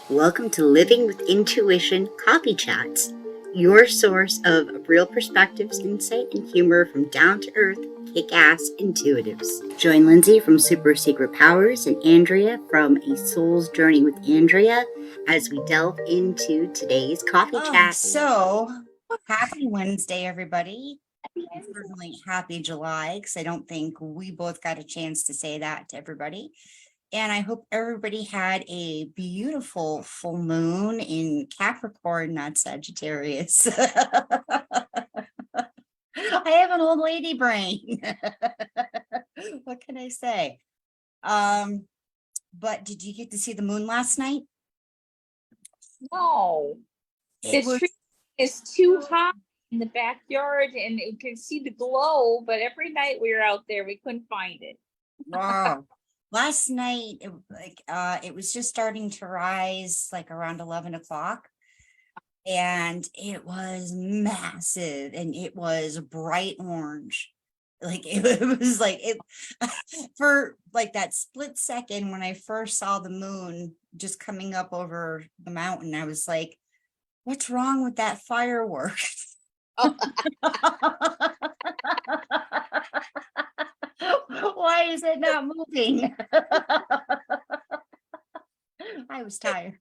Welcome to Living with Intuition Coffee Chats, your source of real perspectives, insight, and humor from down-to-earth, kick-ass intuitives. Join Lindsay from Super Secret Powers and Andrea from A Soul's Journey with Andrea as we delve into today's coffee chat. So, happy Wednesday, everybody. And certainly happy July, because I don't think we both got a chance to say that to everybody. And I hope everybody had a beautiful full moon in Capricorn, not Sagittarius. I have an old lady brain. What can I say? But did you get to see the moon last night? No, the tree is too high in the backyard and you can see the glow, but every night we were out there, we couldn't find it. Wow. Last night, it was just starting to rise like around 11 o'clock. And it was massive and it was bright orange. Like it was like it for like that split second when I first saw the moon just coming up over the mountain, I was like, what's wrong with that firework? Why is it not moving? I was tired.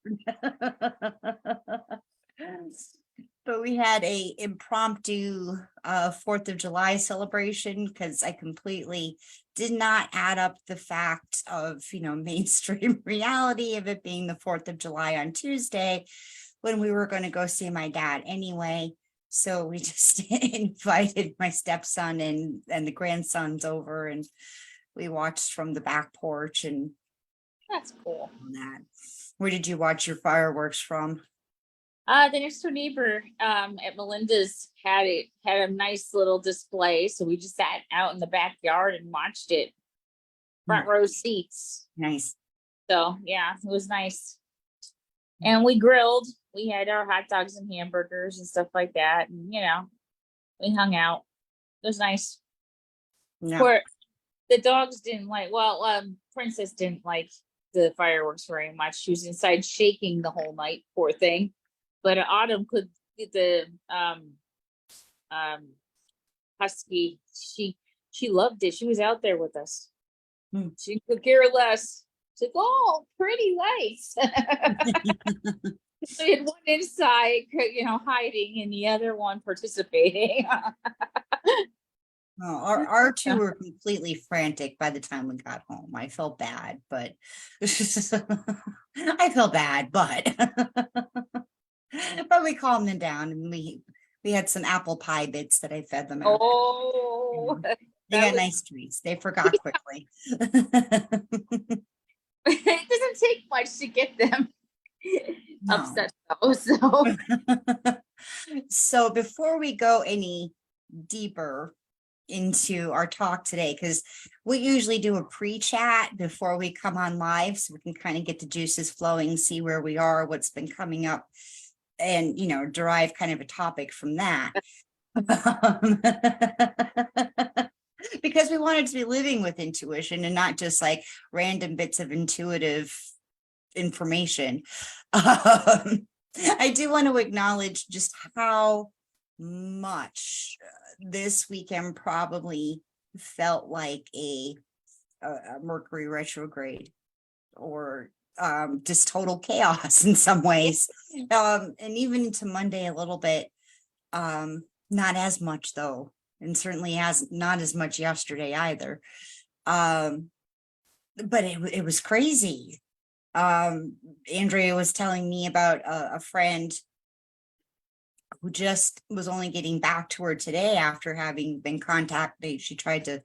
But we had a impromptu 4th of July celebration because I completely did not add up the fact of, mainstream reality of it being the 4th of July on Tuesday when we were going to go see my dad anyway. So we just invited my stepson and the grandsons over, and we watched from the back porch. And that's cool. That. Where did you watch your fireworks from? The next door neighbor at Melinda's had a nice little display, so we just sat out in the backyard and watched it. Front row seats. Nice. So yeah, it was nice. And we grilled. We had our hot dogs and hamburgers and stuff like that, and we hung out. It was nice. Yeah. For the dogs didn't like. Well, Princess didn't like the fireworks very much. She was inside shaking the whole night, poor thing. But Autumn could get the husky. She loved it. She was out there with us. She could care less. She's like, oh, pretty lights. So we had one inside, hiding, and the other one participating. Oh, our two were completely frantic by the time we got home. I felt bad, but but we calmed them down, and we had some apple pie bits that I fed them out. Oh, they got nice treats. They forgot quickly. It doesn't take much to get them upset though. So before we go any deeper into our talk today, because we usually do a pre-chat before we come on live, so we can kind of get the juices flowing, see where we are, what's been coming up, and derive kind of a topic from that. Because we wanted to be living with intuition and not just like random bits of intuitive information. I do want to acknowledge just how much this weekend probably felt like a Mercury retrograde, or just total chaos in some ways, and even into Monday a little bit. Not as much though, and certainly not as much yesterday either. But it was crazy. Andrea was telling me about a friend who just was only getting back to her today after having been contacted. She tried to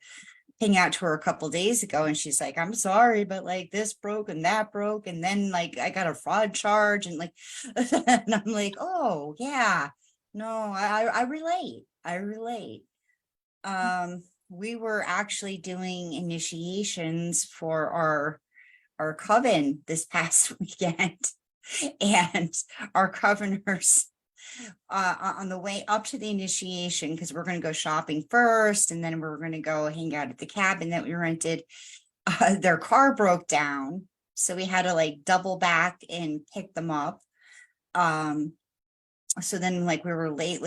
ping out to her a couple of days ago, and she's like, I'm sorry, but like this broke and that broke, and then like I got a fraud charge, and like and I'm like, oh yeah, no, I relate. We were actually doing initiations for our coven this past weekend, and our coveners on the way up to the initiation, because we're going to go shopping first, and then we're going to go hang out at the cabin that we rented. Their car broke down, So we had to like double back and pick them up. So then like we were late.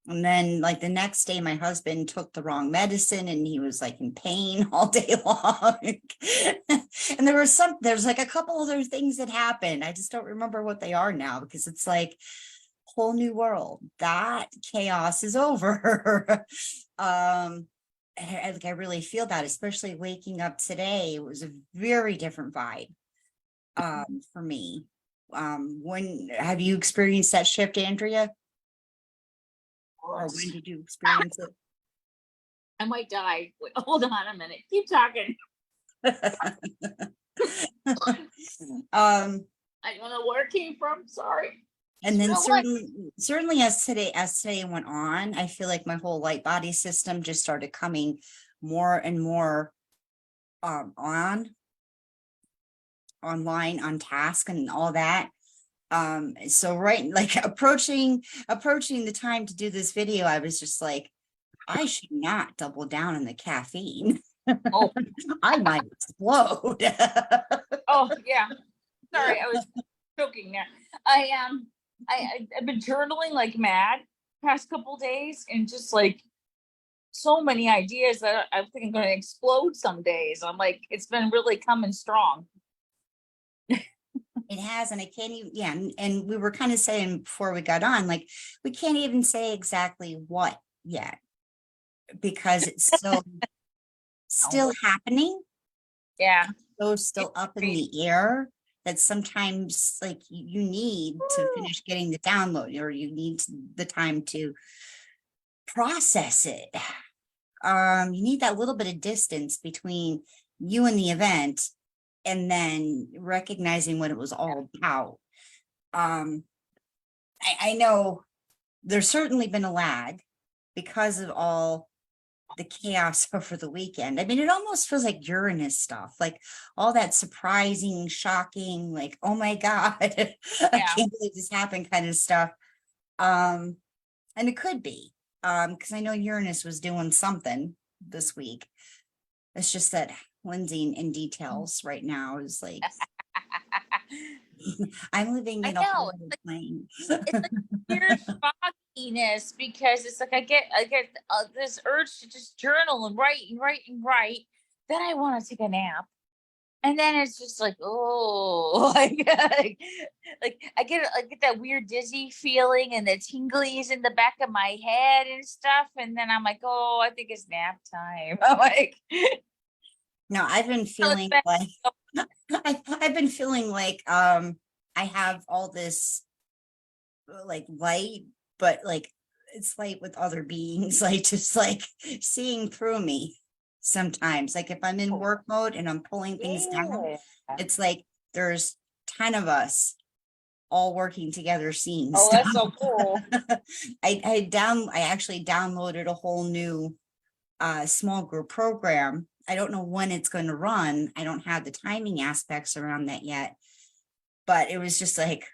And then like the next day, my husband took the wrong medicine and he was like in pain all day long. And there's like a couple other things that happened. I just don't remember what they are now because it's like whole new world. That chaos is over. Like I really feel that, especially waking up today, it was a very different vibe for me. When have you experienced that shift, Andrea? Or when did you experience it? I might die. Wait, hold on a minute. Keep talking. I don't know where it came from. Sorry. And then Smell like- certainly as today went on, I feel like my whole light body system just started coming more and more online, on task and all that. So right, like approaching the time to do this video, I was just like, I should not double down on the caffeine. Oh, I might explode. oh yeah. Sorry, I was joking there. I've been journaling like mad past couple days and just like so many ideas that I think I'm going to explode some days. I'm like, it's been really coming strong. It has, and I can't even, yeah, and we were kind of saying before we got on, like, we can't even say exactly what yet, because it's still happening, Yeah. so still up in the air, that sometimes like you need to finish getting the download, or you need the time to process it. You need that little bit of distance between you and the event, and then recognizing what it was all about. I know there's certainly been a lag because of all the chaos over the weekend. I mean, it almost feels like Uranus stuff, like all that surprising, shocking, like, oh my God, I can't believe this happened kind of stuff. And it could be, because I know Uranus was doing something this week. It's just that Lindsay in details right now is like, I'm living in a whole new plane. It's like weird fogginess because it's like I get this urge to just journal and write. Then I want to take a nap, and then it's just like, oh, like I get that weird dizzy feeling and the tinglies in the back of my head and stuff, and then I'm like, oh, I think it's nap time. I'm like, no, I've been feeling like I've been feeling like I have all this like light, but like it's light with other beings, like just like seeing through me sometimes. Like if I'm in work mode and I'm pulling things down, it's like there's 10 of us all working together seeing oh, stuff. that's so cool. I actually downloaded a whole new small group program. I don't know when it's going to run. I don't have the timing aspects around that yet, but it was just like,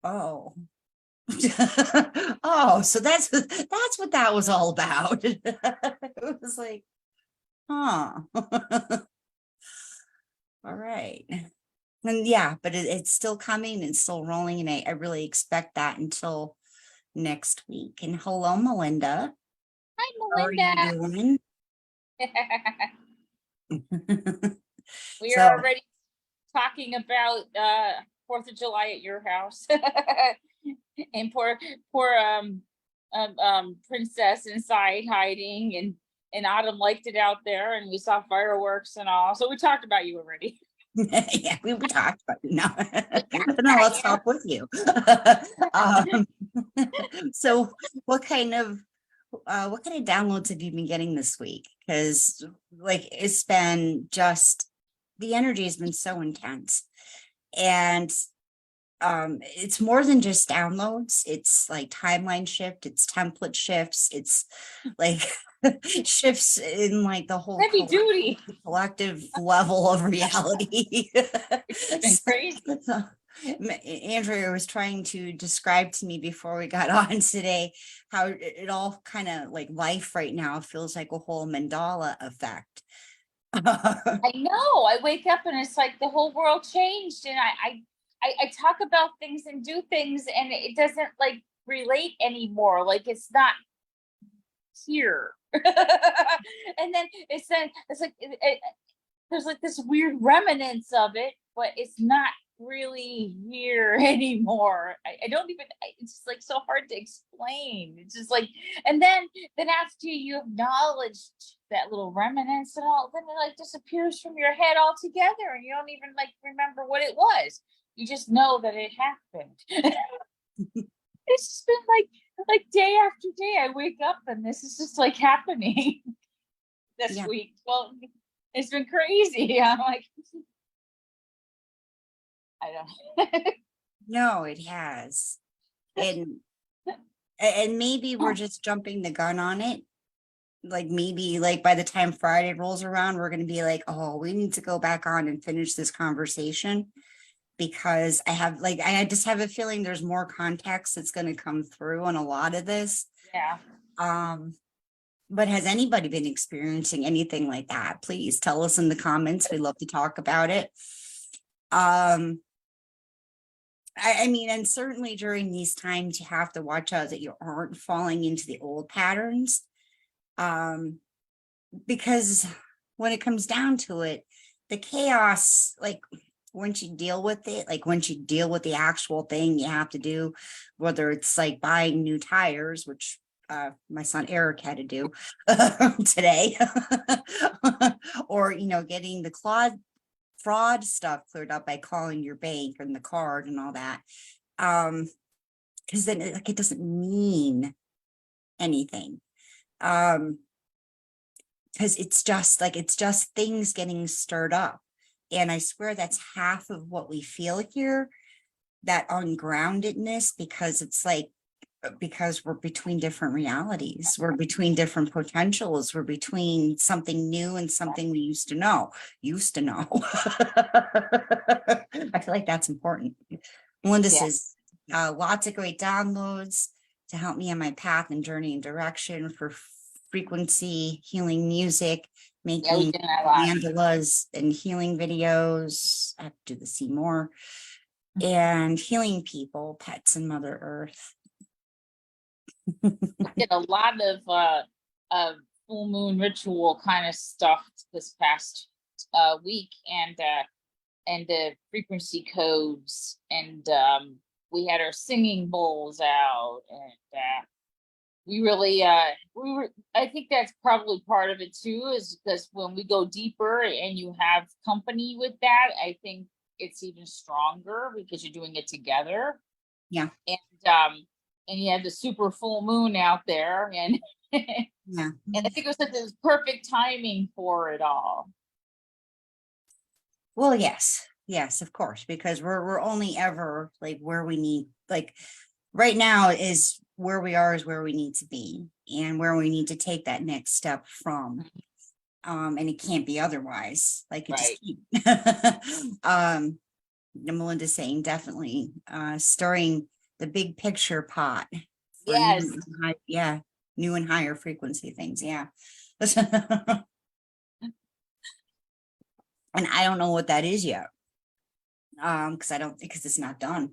oh, oh, so that's what that was all about. It was like, huh. All right. And yeah, but it's still coming and still rolling, and I really expect that until next week. And hello, Melinda. Hi, How are you doing? We So- are already talking about 4th of July at your house. And poor princess inside hiding, and Autumn liked it out there, and we saw fireworks and all. So we talked about you already. Yeah, we talked about it now. No, let's talk with you. So what kind of downloads have you been getting this week? Because like it's been just, the energy has been so intense, and it's more than just downloads. It's like timeline shift, it's template shifts, it's like shifts in like the whole Heavy duty. collective level of reality. It's been crazy. So, Andrea was trying to describe to me before we got on today how it all kind of like life right now feels like a whole mandala effect. I know. I wake up and it's like the whole world changed, and I talk about things and do things, and it doesn't like relate anymore. Like it's not here. And then it's like there's like this weird remnants of it, but it's not really here anymore. I don't even. It's just like so hard to explain. It's just like, and then after you acknowledge that little remnants and all, then it like disappears from your head altogether, and you don't even like remember what it was. You just know that it happened. It's just been like day after day. I wake up and this is just like happening this Yeah. week. Well, it's been crazy. I'm like, I don't. No, it has. And maybe we're just jumping the gun on it. Like maybe like by the time Friday rolls around, we're gonna be like, oh, we need to go back on and finish this conversation. Because I just have a feeling there's more context that's gonna come through on a lot of this. Yeah. But has anybody been experiencing anything like that? Please tell us in the comments. We'd love to talk about it. I mean, and certainly during these times, you have to watch out that you aren't falling into the old patterns. Because when it comes down to it, the chaos, like once you deal with it, like once you deal with the actual thing you have to do, whether it's like buying new tires, which my son Eric had to do today, or getting the fraud stuff cleared up by calling your bank and the card and all that. Because then it doesn't mean anything. Because it's just things getting stirred up. And I swear that's half of what we feel here, that ungroundedness, because we're between different realities, we're between different potentials, we're between something new and something we used to know. I feel like that's important. Melinda says, lots of great downloads to help me on my path and journey and direction for frequency, healing music, making mandalas and healing videos. I have to do the see more. And healing people, pets, and Mother Earth. I did a lot of full moon ritual kind of stuff this past week, and the frequency codes, and we had our singing bowls out, and we really I think that's probably part of it too, is because when we go deeper and you have company with that, I think it's even stronger because you're doing it together. Yeah. And you had the super full moon out there, and yeah. And I think it was like this perfect timing for it all. Well, yes, of course, because we're only ever like where we need, like right now is where we are is where we need to be and where we need to take that next step from. And it can't be otherwise. Like it just keep Melinda's saying definitely stirring the big picture pot for new and higher frequency things. Yeah. And I don't know what that is yet. Because it's not done.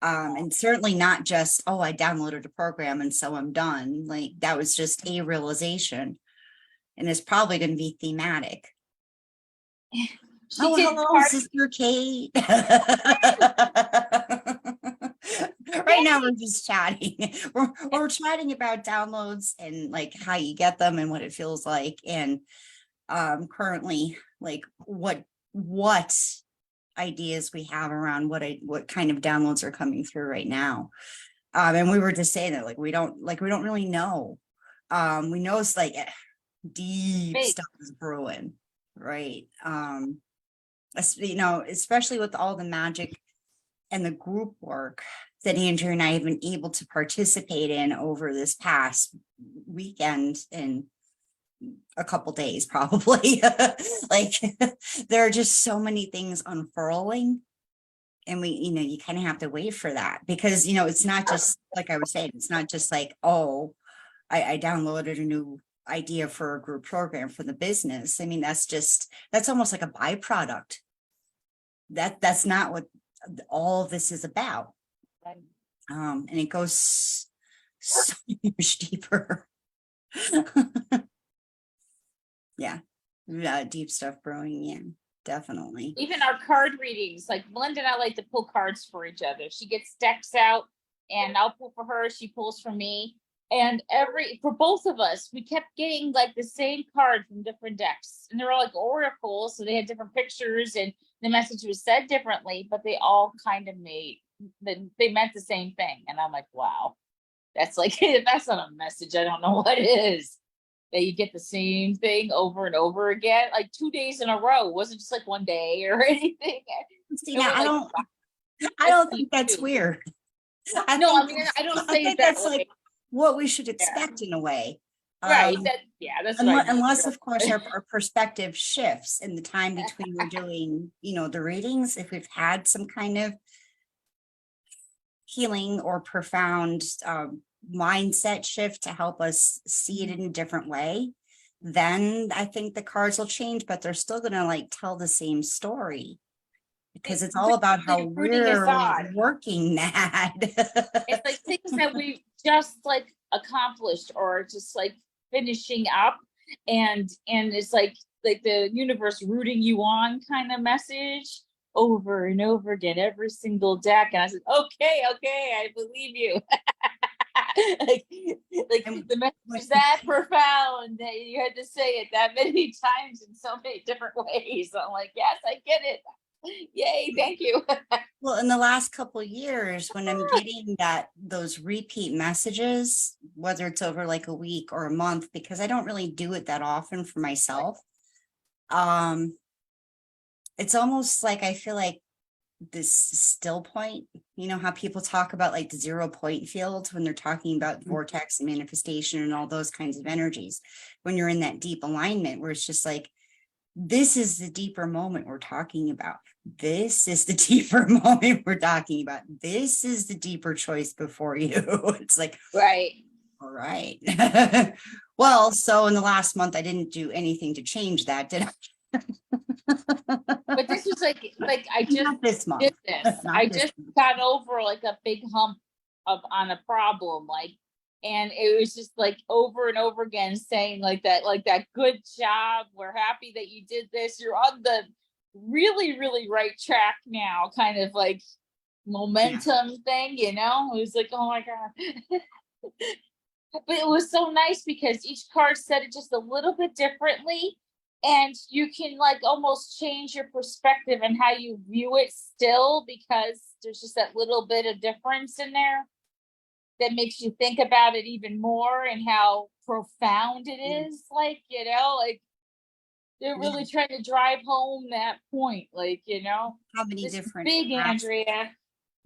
And certainly not just, oh, I downloaded a program and so I'm done. Like that was just a realization. And it's probably going to be thematic. Hello, Sister Kate. Right now we're just chatting. We're chatting about downloads and like how you get them and what it feels like. And currently, like what ideas we have around what kind of downloads are coming through right now. And we were just saying that we don't really know. We know it's like deep stuff is brewing, right? Especially with all the magic and the group work that Andrea and I have been able to participate in over this past weekend and a couple days, probably. Like there are just so many things unfurling, and you kind of have to wait for that, because it's not just like I was saying, it's not just like, oh, I downloaded a new idea for a group program for the business. I mean, that's almost like a byproduct. That's not what all of this is about. Right. And it goes so much deeper. Yeah. Deep stuff brewing. Yeah, definitely. Even our card readings, like Melinda and I like to pull cards for each other. She gets decks out and I'll pull for her, she pulls for me. And for both of us, we kept getting like the same card from different decks. And they're all like oracles, so they had different pictures and the message was said differently, but they all kind of they meant the same thing. And I'm like, wow, that's like, if that's not a message, I don't know what is. That you get the same thing over and over again, like 2 days in a row. It wasn't just like one day or anything. See, now, I don't think that's weird. I don't say think that that's like what we should expect in a way. Right. That's right. Unless of course our perspective shifts in the time between we're doing, the readings, if we've had some kind of healing or profound mindset shift to help us see it in a different way, then I think the cards will change, but they're still going to like tell the same story. Because it's all about how we're working that. It's like things that we just like accomplished or just like finishing up, and it's like the universe rooting you on kind of message over and over again, every single deck. And I said, okay, I believe you. like the message is that profound that you had to say it that many times in so many different ways. I'm like, yes, I get it. Yay, thank you. Well, in the last couple of years, when I'm getting those repeat messages, whether it's over like a week or a month, because I don't really do it that often for myself, it's almost like I feel like this still point, how people talk about like the 0 point field when they're talking about vortex and manifestation and all those kinds of energies, when you're in that deep alignment where it's just like, this is the deeper moment we're talking about. This is the deeper moment we're talking about. This is the deeper choice before you. It's like, right. All right. Well, so in the last month, I didn't do anything to change that, did I? But this was like I just Not this month. did this. I just month. got over like a big hump on a problem, and it was just like over and over again saying like that good job, we're happy that you did this, you're on the really, really right track now, kind of like momentum thing, it was like, oh my God. But it was so nice because each card said it just a little bit differently, and you can like almost change your perspective and how you view it still, because there's just that little bit of difference in there that makes you think about it even more and how profound it is. They're really trying to drive home that point, how many different big Andrea.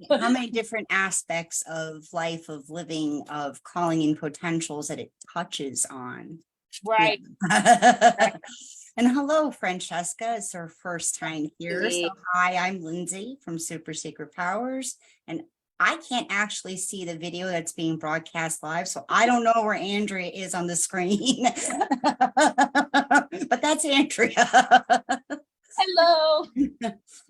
How many different aspects of life, of living, of calling in potentials that it touches on. Right. Yeah. And hello, Francesca. It's her first time here. So hi, I'm Lindsay from Super Secret Powers. And I can't actually see the video that's being broadcast live, so I don't know where Andrea is on the screen. But that's Andrea. Hello.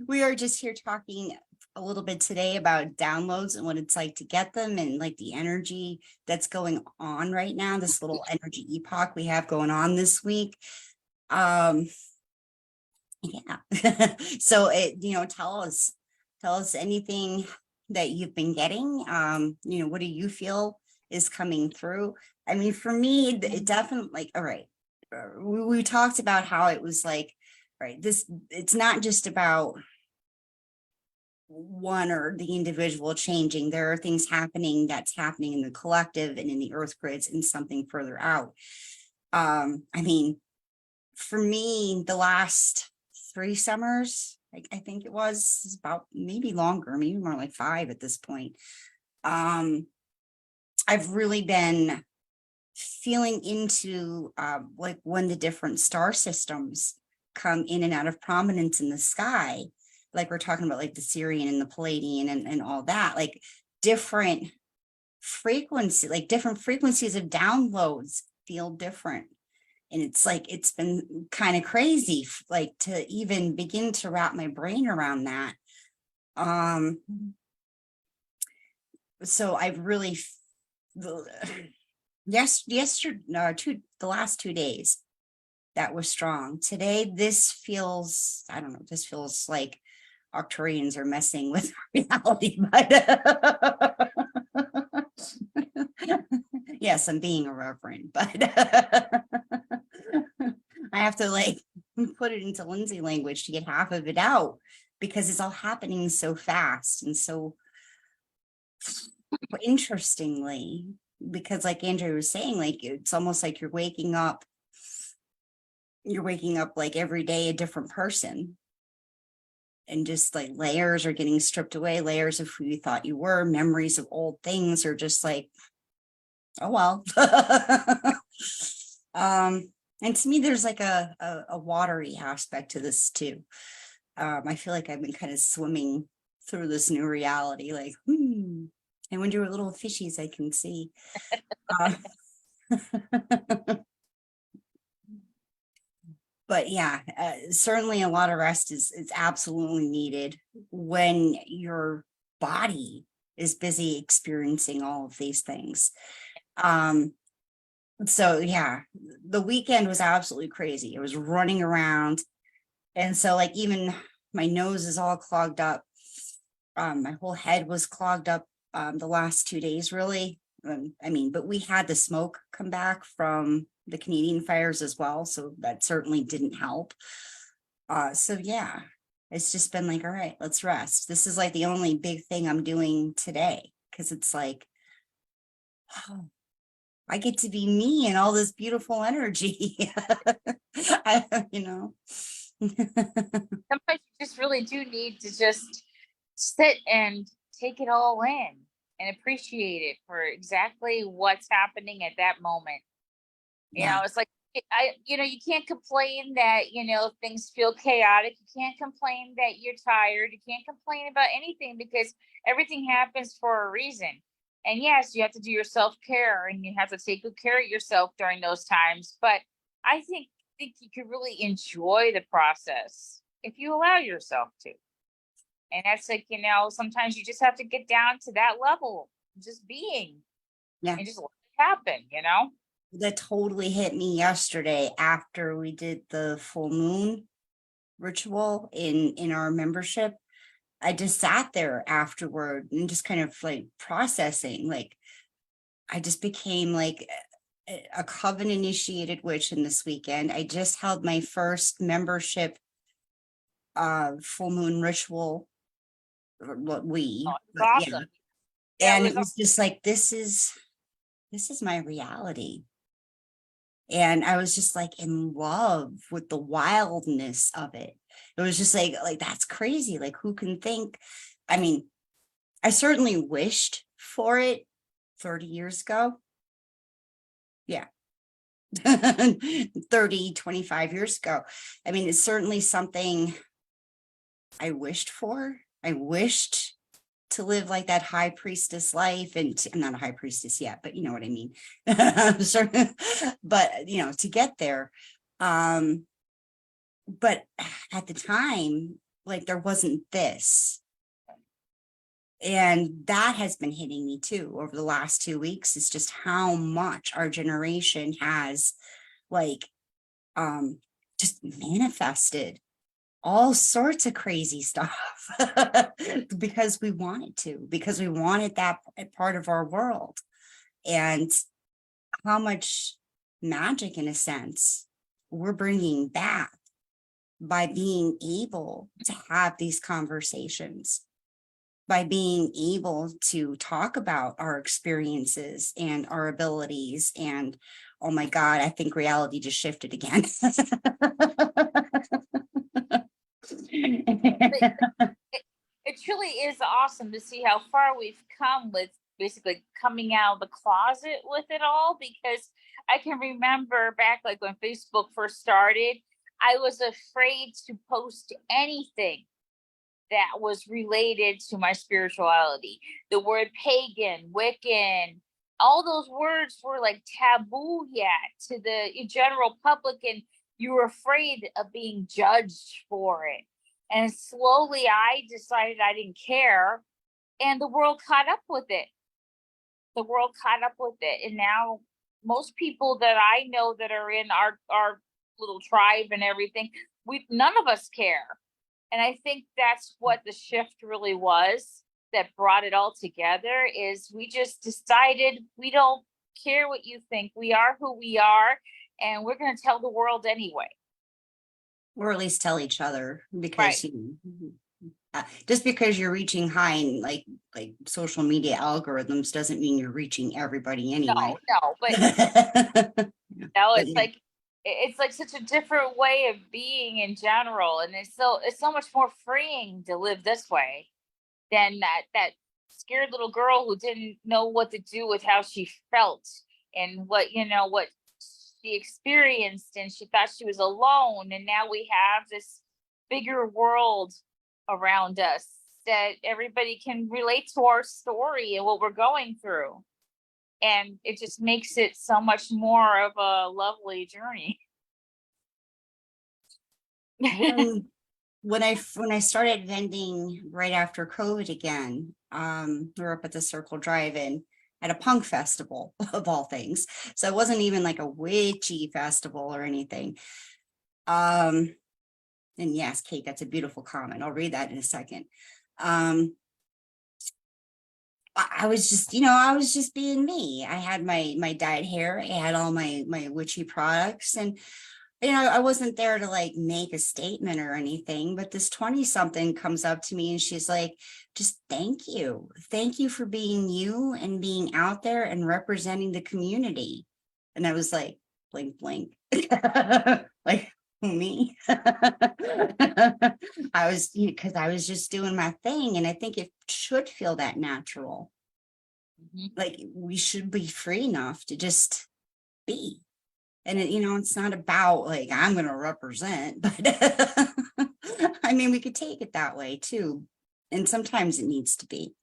We are just here talking a little bit today about downloads and what it's like to get them, and like the energy that's going on right now, this little energy epoch we have going on this week. Yeah. So tell us anything that you've been getting. What do you feel is coming through? I mean, for me, it definitely, like, all right, we talked about how it was like, right, it's not just about one or the individual changing. There are things that's happening in the collective and in the earth grids and something further out. I mean, for me, the last 3 summers, I think it was about maybe longer, maybe more like 5 at this point. I've really been feeling into like when the different star systems come in and out of prominence in the sky, like we're talking about like the Sirian and the Palladian and all that, like different frequencies of downloads feel different. And it's like, it's been kind of crazy, like to even begin to wrap my brain around that. So I've really, yesterday, no, the last 2 days, that was strong. Today, this feels, I don't know, this feels like Arcturians are messing with reality, but yes, I'm being irreverent, but I have to like put it into Lindsay language to get half of it out because it's all happening so fast and so interestingly, because like Andrea was saying, like it's almost like you're waking up like every day a different person, and just like layers are getting stripped away, layers of who you thought you were, memories of old things are just like, oh well. And to me there's like a watery aspect to this too. I feel like I've been kind of swimming through this new reality, like I wonder what little fishies I can see. But yeah, certainly a lot of rest is absolutely needed when your body is busy experiencing all of these things. So yeah, the weekend was absolutely crazy. It was running around, and so like even my nose is all clogged up. My whole head was clogged up the last 2 days, really. I mean, but we had the smoke come back from the Canadian fires as well, so that certainly didn't help. So yeah, it's just been like, all right, let's rest. This is like the only big thing I'm doing today, because it's like, oh, I get to be me and all this beautiful energy. You know. Sometimes you just really do need to just sit and take it all in and appreciate it for exactly what's happening at that moment. You Yeah. know, it's like you can't complain that, things feel chaotic. You can't complain that you're tired. You can't complain about anything because everything happens for a reason. And yes, you have to do your self-care and you have to take good care of yourself during those times. But I think you can really enjoy the process if you allow yourself to. And that's like, sometimes you just have to get down to that level, just being Yeah. and just let it happen. That totally hit me yesterday after we did the full moon ritual in our membership. I just sat there afterward and just kind of like processing, like I just became like a coven initiated witch in this weekend. I just held my first membership full moon ritual, what Oh, we, it's but yeah. awesome. Yeah, it And was it was just like, this is my reality. And I was just like in love with the wildness of it. It was just like that's crazy. Like who can think? I mean, I certainly wished for it 30 years ago. Yeah. 30, 25 years ago. I mean, it's certainly something I wished for. I wished to live like that high priestess life, and I'm not a high priestess yet, but you know what I mean. Sure. But to get there, but at the time, like there wasn't this, and that has been hitting me too over the last 2 weeks. Is just how much our generation has like just manifested all sorts of crazy stuff because we wanted to, because we wanted that part of our world. And how much magic, in a sense, we're bringing back by being able to have these conversations, by being able to talk about our experiences and our abilities. And oh my God, I think reality just shifted again. it truly is awesome to see how far we've come with basically coming out of the closet with it all, because I can remember back like when Facebook first started, I was afraid to post anything that was related to my spirituality. The word pagan, Wiccan, all those words were like taboo yet to the general public, and you were afraid of being judged for it. And slowly I decided I didn't care, and the world caught up with it. The world caught up with it. And now most people that I know that are in our little tribe and everything, none of us care. And I think that's what the shift really was that brought it all together, is we just decided we don't care what you think. We are who we are, and we're going to tell the world anyway. Or at least tell each other, Right. because just because you're reaching high in like social media algorithms doesn't mean you're reaching everybody anyway. No, but But it's like such a different way of being in general, and it's so much more freeing to live this way than that scared little girl who didn't know what to do with how she felt and what she experienced, and she thought she was alone. And now we have this bigger world around us that everybody can relate to our story and what we're going through, and it just makes it so much more of a lovely journey. when I started vending right after COVID again, we were up at the Circle Drive-In at a punk festival of all things. So it wasn't even like a witchy festival or anything. And yes, Kate, that's a beautiful comment. I'll read that in a second. I was just being me. I had my dyed hair. I had all my witchy products, and I wasn't there to like make a statement or anything, but this 20-something comes up to me and she's like, just thank you. Thank you for being you and being out there and representing the community. And I was like, blink, blink. Like, me? Because I was just doing my thing, and I think it should feel that natural. Like, we should be free enough to just be. And it's not about like, I'm going to represent, but I mean, we could take it that way too. And sometimes it needs to be.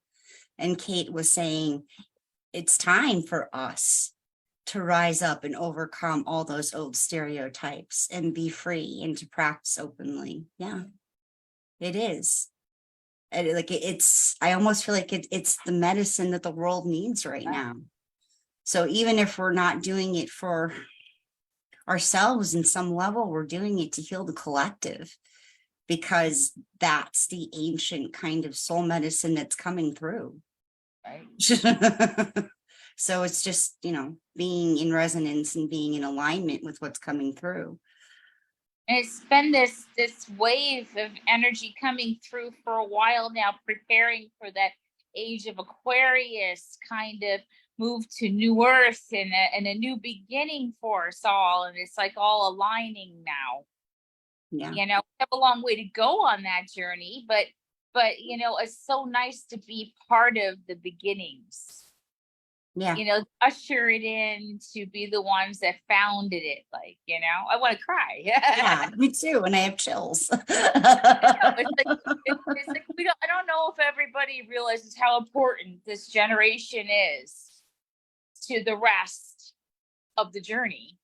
And Kate was saying, it's time for us to rise up and overcome all those old stereotypes and be free and to practice openly. Yeah, it is. And I almost feel like it's the medicine that the world needs right now. So even if we're not doing it for ourselves in some level, we're doing it to heal the collective, because that's the ancient kind of soul medicine that's coming through. Right. So it's just, being in resonance and being in alignment with what's coming through. And it's been this wave of energy coming through for a while now, preparing for that age of Aquarius kind of move to new earth and a new beginning for us all. And it's like all aligning now. Yeah. We have a long way to go on that journey, but it's so nice to be part of the beginnings. Yeah. Usher it in, to be the ones that founded it. Like, I want to cry. Yeah, me too. And I have chills. It's like I don't know if everybody realizes how important this generation is to the rest of the journey.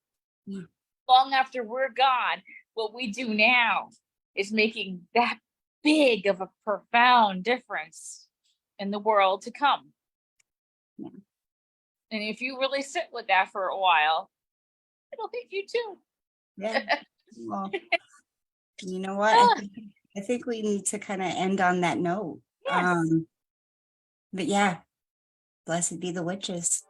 Long after we're gone, what we do now is making that big of a profound difference in the world to come. Yeah. And if you really sit with that for a while, it'll hit you too. Yeah. Well, you know what? I think we need to kind of end on that note. Yes. But yeah, blessed be the witches.